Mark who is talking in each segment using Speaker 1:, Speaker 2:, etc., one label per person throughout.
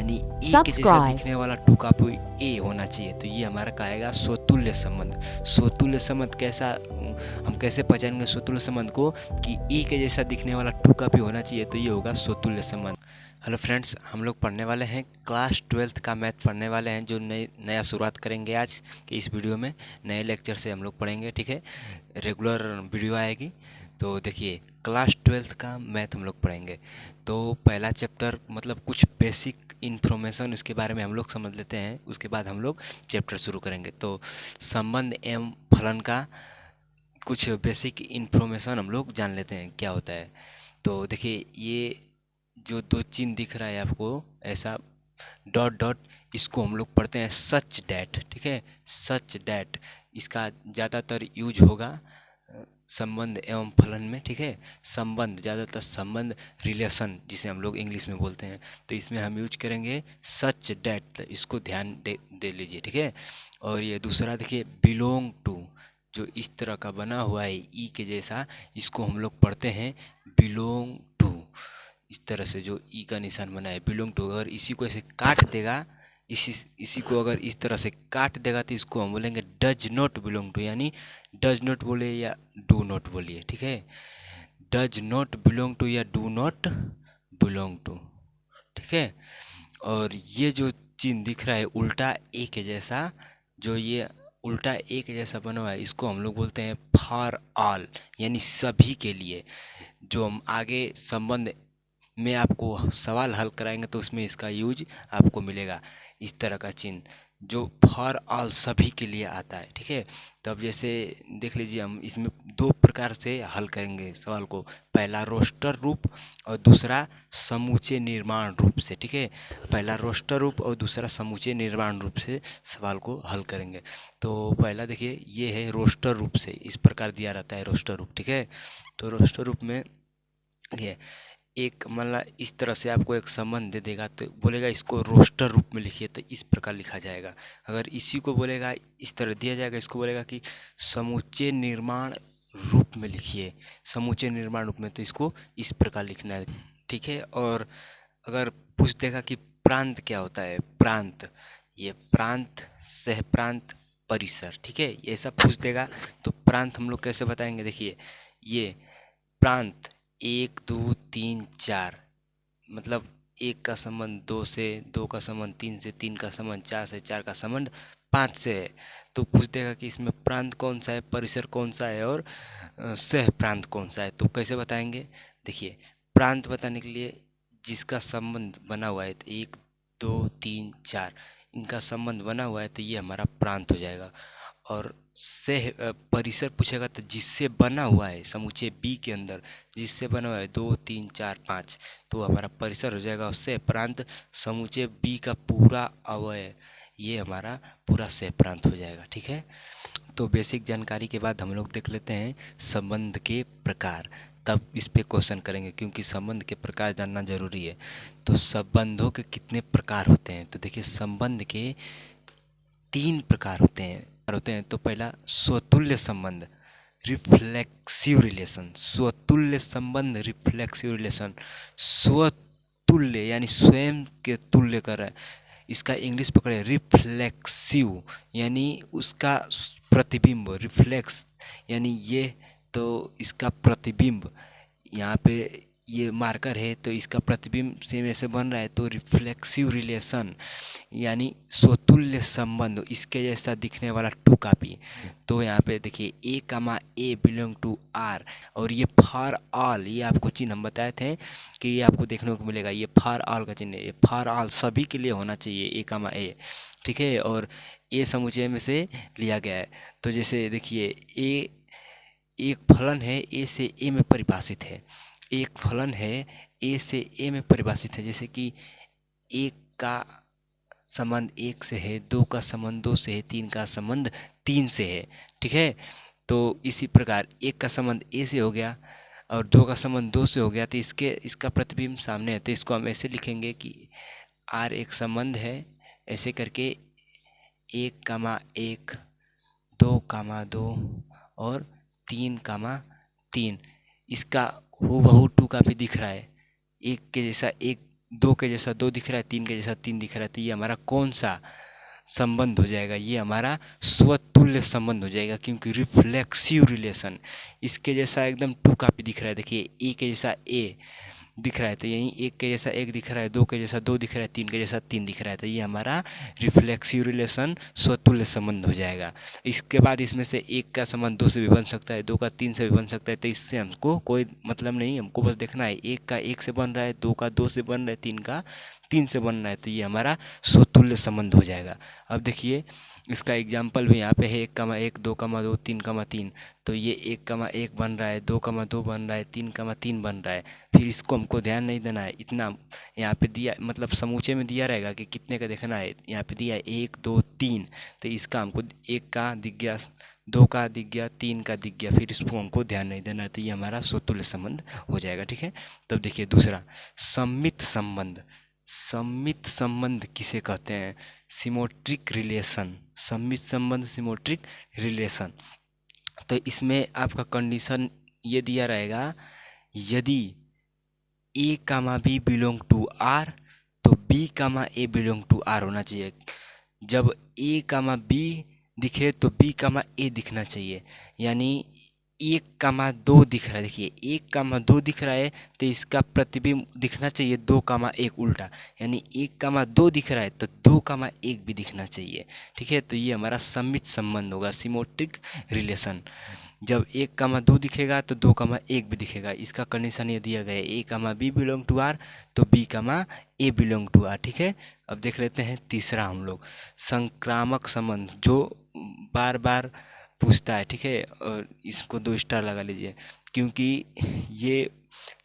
Speaker 1: यानी ए के जैसा
Speaker 2: Subscribe.
Speaker 1: दिखने वाला टू कॉपी ए होना चाहिए। तो ये हमारा कहेगा स्वतुल्य संबंध। स्वतुल्य संबंध कैसा, हम कैसे पहचानेंगे स्वतुल्य संबंध को कि ए के जैसा दिखने वाला टू कॉपी होना चाहिए, तो ये होगा स्वतुल्य संबंध। हेलो फ्रेंड्स, हम लोग पढ़ने वाले हैं क्लास 12th का मैथ पढ़ने वाले हैं, जो नया शुरुआत करेंगे आज के इस वीडियो में। नए लेक्चर से हम लोग पढ़ेंगे, ठीक है। रेगुलर वीडियो आएगी। तो देखिए, क्लास 12th का मैथ हम लोग पढ़ेंगे। तो पहला चैप्टर मतलब कुछ बेसिक इन्फॉर्मेशन इसके बारे में हम लोग समझ लेते हैं, उसके बाद हम लोग चैप्टर शुरू करेंगे। तो संबंध एवं फलन का कुछ बेसिक इन्फॉर्मेशन हम लोग जान लेते हैं क्या होता है। तो देखिए, ये जो दो चिन्ह दिख रहा है आपको ऐसा डॉट डॉट, इसको हम लोग पढ़ते हैं सच डैट, ठीक है। सच डैट इसका ज़्यादातर यूज होगा संबंध एवं फलन में, ठीक है। संबंध ज़्यादातर संबंध, रिलेशन जिसे हम लोग इंग्लिश में बोलते हैं, तो इसमें हम यूज करेंगे सच डैट। तो इसको ध्यान दे लीजिए, ठीक है। और ये दूसरा देखिए, बिलोंग टू, जो इस तरह का बना हुआ है ई के जैसा, इसको हम लोग पढ़ते हैं बिलोंग टू। इस तरह से जो ई का निशान बना है बिलोंग टू, अगर इसी को ऐसे काट देगा, इसी को अगर इस तरह से काट देगा तो इसको हम बोलेंगे डज नॉट बिलोंग टू, यानी डज नॉट बोले या डू नॉट बोलिए, ठीक है। डज नॉट बिलोंग टू या डू नॉट बिलोंग टू, ठीक है। और ये जो चिन्ह दिख रहा है उल्टा ए के जैसा, जो ये उल्टा ए के जैसा बना हुआ है, इसको हम लोग बोलते हैं फॉर ऑल, यानी सभी के लिए। जो हम आगे संबंध में आपको सवाल हल कराएंगे तो उसमें इसका यूज आपको मिलेगा, इस तरह का चिन्ह जो फॉर ऑल सभी के लिए आता है, ठीक है। तो अब जैसे देख लीजिए, हम इसमें दो प्रकार से हल करेंगे सवाल को, पहला रोस्टर रूप और दूसरा समूचे निर्माण रूप से, ठीक है। पहला रोस्टर रूप और दूसरा समूचे निर्माण रूप से सवाल को हल करेंगे। तो पहला देखिए, ये है रोस्टर रूप से, इस प्रकार दिया रहता है रोस्टर रूप, ठीक है। तो रोस्टर रूप में ये एक मतलब इस तरह से आपको एक संबंध दे देगा, तो बोलेगा इसको रोस्टर रूप में लिखिए, तो इस प्रकार लिखा जाएगा। अगर इसी को बोलेगा, इस तरह दिया जाएगा, इसको बोलेगा कि समूचे निर्माण रूप में लिखिए, समूचे निर्माण रूप में, तो इसको इस प्रकार लिखना है, ठीक है। और अगर पूछ देगा कि प्रांत क्या होता है, प्रांत, ये प्रांत, सह प्रांत, परिसर, ठीक है, ये ऐसा पूछ देगा तो प्रांत हम लोग कैसे बताएंगे। देखिए, ये प्रांत 1 2 3 4, मतलब एक का संबंध दो से, दो का संबंध तीन से, तीन का संबंध चार से, चार का संबंध पाँच से है। तो पूछ देगा कि इसमें प्रांत कौन सा है, परिसर कौन सा है और सह प्रांत कौन सा है। तो कैसे बताएंगे, देखिए, प्रांत बताने के लिए जिसका संबंध बना हुआ है, तो 1 2 3 4 इनका संबंध बना हुआ है, तो ये हमारा प्रांत हो जाएगा। और सह परिसर पूछेगा तो जिससे बना हुआ है, समूचे बी के अंदर जिससे बना हुआ है 2 3 4 5, तो हमारा परिसर हो जाएगा। और सह प्रांत समूचे बी का पूरा अवयव, ये हमारा पूरा सह प्रांत हो जाएगा, ठीक है। तो बेसिक जानकारी के बाद हम लोग देख लेते हैं संबंध के प्रकार, तब इस पे क्वेश्चन करेंगे, क्योंकि संबंध के प्रकार जानना जरूरी है। तो संबंधों के कितने प्रकार होते हैं, तो देखिए, संबंध के 3 प्रकार होते हैं। तो पहला स्वतुल्य संबंध, रिफ्लेक्सिव रिलेशन, स्वतुल्य संबंध, रिफ्लेक्सिव रिलेशन। स्वतुल्य यानी स्वयं के तुल्य कर रहा है, इसका इंग्लिश पकड़े, रिफ्लेक्सिव यानी उसका प्रतिबिंब, रिफ्लेक्स यानी ये, तो इसका प्रतिबिंब, यहाँ पे ये मार्कर है तो इसका प्रतिबिंब सेम ऐसे बन रहा है, तो रिफ्लेक्सिव रिलेशन यानी स्वतुल्य संबंध, इसके जैसा दिखने वाला टू कॉपी। तो यहाँ पे देखिए, ए कमा ए बिलोंग टू आर, और ये फॉर ऑल, ये आपको चिन्ह हम बताए थे कि ये आपको देखने को मिलेगा, ये फॉर ऑल का चिन्ह है, ये फॉर ऑल सभी के लिए होना चाहिए, ए कमा ए, ठीक है। और ए समुच्चय में से लिया गया है। तो जैसे देखिए, ए एक फलन है, ए से ए में परिभाषित है, एक फलन है ए से ए में परिभाषित है, जैसे कि एक का संबंध एक से है, दो का संबंध दो से है, तीन का संबंध तीन से है, ठीक है। तो इसी प्रकार एक का संबंध ए से हो गया और दो का संबंध दो से हो गया, तो इसका प्रतिबिंब सामने है, तो इसको हम ऐसे लिखेंगे कि आर एक संबंध है, ऐसे करके 1 कामा 1, 2 कामा 2 और 3 कामा 3, इसका हूबहू टू का भी दिख रहा है, एक के जैसा एक दो के जैसा दो दिख रहा है, तीन के जैसा तीन दिख रहा है, तो ये हमारा कौन सा संबंध हो जाएगा? ये हमारा स्वतुल्य संबंध हो जाएगा, क्योंकि रिफ्लेक्सिव रिलेशन। इसके जैसा एकदम टू कॉपी दिख रहा है, देखिए ए के जैसा ए दिख रहा है, तो यहीं एक के जैसा एक दिख रहा है, दो के जैसा दो दिख रहा है, तीन के जैसा तीन दिख रहा है, तो ये हमारा रिफ्लेक्सिव रिलेशन स्वतुल्य संबंध हो जाएगा। इसके बाद इसमें से एक का संबंध दो से भी बन सकता है, दो का तीन से भी बन सकता है, तो इससे हमको कोई मतलब नहीं, हमको बस देखना है एक का एक से बन रहा है, दो का दो से बन रहा है, तीन का तीन से बन रहा है, तो ये हमारा स्वतुल्य संबंध हो जाएगा। अब देखिए इसका एग्जाम्पल भी यहाँ पे है, 1, 2, 2, 3, 3, तो ये 1, 1 बन रहा है, 2, 2 बन रहा है, 3, 3 बन रहा है। फिर इसको हमको ध्यान नहीं देना है, इतना यहाँ पे दिया मतलब समूचे में दिया रहेगा कि कितने का देखना है। यहाँ पे दिया है 1, 2, 3, तो इसका हमको एक का दिख गया, दो का दिख गया, तीन का दिख गया, फिर इसको हमको ध्यान नहीं देना है, तो ये हमारा स्वतुल्य संबंध हो जाएगा। ठीक है, तब देखिए दूसरा सम्मित संबंध। सम्मित संबंध किसे कहते हैं? Symmetric relation. सम्मित संबंध, सिमेट्रिक रिलेशन। तो इसमें आपका कंडीशन ये दिया रहेगा, यदि A comma B belong to R, तो B comma A belong to R होना चाहिए। जब ए कामा बी दिखे तो बी कामा ए दिखना चाहिए। यानी 1, 2 दिख रहा है, देखिए 1, 2 दिख रहा है, तो इसका प्रतिबिंब दिखना चाहिए 2, 1 उल्टा। यानी 1, 2 दिख रहा है तो 2, 1 भी दिखना चाहिए। ठीक है, तो ये हमारा सम्मित संबंध होगा, सिमेट्रिक रिलेशन। जब 1, 2 दिखेगा तो 2, 1 भी दिखेगा। इसका कंडीशन ये दिया गया है, A comma B belong to R, तो B comma A belong to R. ठीक है, अब देख लेते हैं तीसरा हम लोग, संक्रामक संबंध, जो बार बार पूछता है। ठीक है, और इसको 2 स्टार लगा लीजिए, क्योंकि ये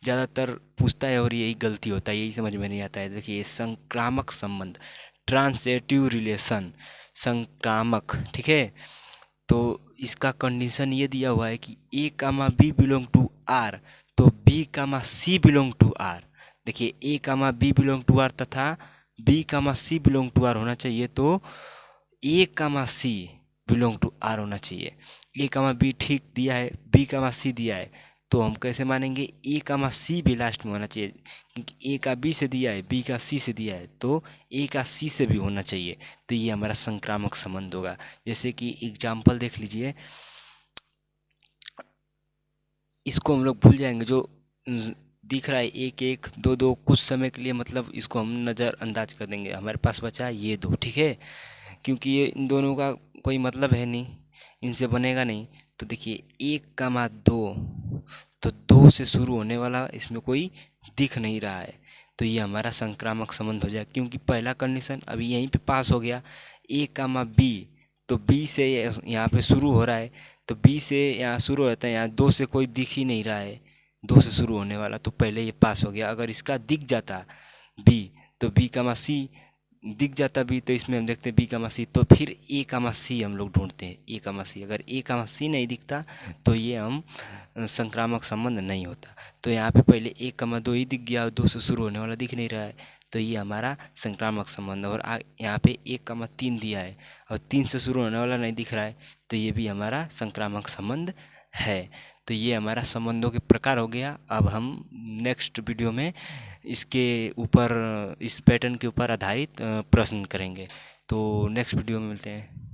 Speaker 1: ज़्यादातर पूछता है और यही गलती होता है, यही समझ में नहीं आता है। देखिए संक्रामक संबंध, ट्रांसलेटिव रिलेशन, संक्रामक। ठीक है, तो इसका कंडीशन ये दिया हुआ है कि A comma B belong to R, तो B comma C belong to R. देखिए A comma B belong to R तथा B comma C belong to R होना चाहिए, तो A comma C belong to R होना चाहिए। ए कामा बी ठीक दिया है, बी कामा सी दिया है, तो हम कैसे मानेंगे? ए कामा सी भी लास्ट में होना चाहिए, क्योंकि ए का बी से दिया है, बी का सी से दिया है, तो ए का सी से भी होना चाहिए। तो ये हमारा संक्रामक संबंध होगा। जैसे कि एग्जाम्पल देख लीजिए, इसको हम लोग भूल जाएंगे, जो दिख रहा है 1, 1, 2, 2, कुछ समय के लिए मतलब इसको हम नज़रअंदाज कर देंगे। हमारे पास बचा ये 2। ठीक है, क्योंकि ये इन दोनों का कोई मतलब है नहीं, इनसे बनेगा नहीं। तो देखिए 1, 2, तो 2 से शुरू होने वाला इसमें कोई दिख नहीं रहा है, तो ये हमारा संक्रामक संबंध हो जाएगा, क्योंकि पहला कंडीशन अभी यहीं पे पास हो गया। A, B, तो B से यहाँ पे शुरू हो रहा है, तो B से यहाँ शुरू होता है, यहाँ 2 से कोई दिख ही नहीं रहा है, 2 से शुरू होने वाला, तो पहले ये पास हो गया। अगर इसका दिख जाता B, तो B, दिख जाता B, तो इसमें हम देखते हैं B, तो फिर A, हम लोग ढूंढते हैं A, अगर A, नहीं दिखता तो ये हम संक्रामक संबंध नहीं होता। तो यहाँ पे पहले 1, 2 ही दिख गया और 2 से शुरू होने वाला दिख नहीं रहा है, तो ये हमारा संक्रामक संबंध। और यहाँ पे 1, 3 दिया है और 3 से शुरू होने वाला नहीं दिख रहा है, तो ये भी हमारा संक्रामक संबंध है। तो ये हमारा संबंधों के प्रकार हो गया। अब हम नेक्स्ट वीडियो में इसके ऊपर, इस पैटर्न के ऊपर आधारित प्रश्न करेंगे। तो नेक्स्ट वीडियो में मिलते हैं।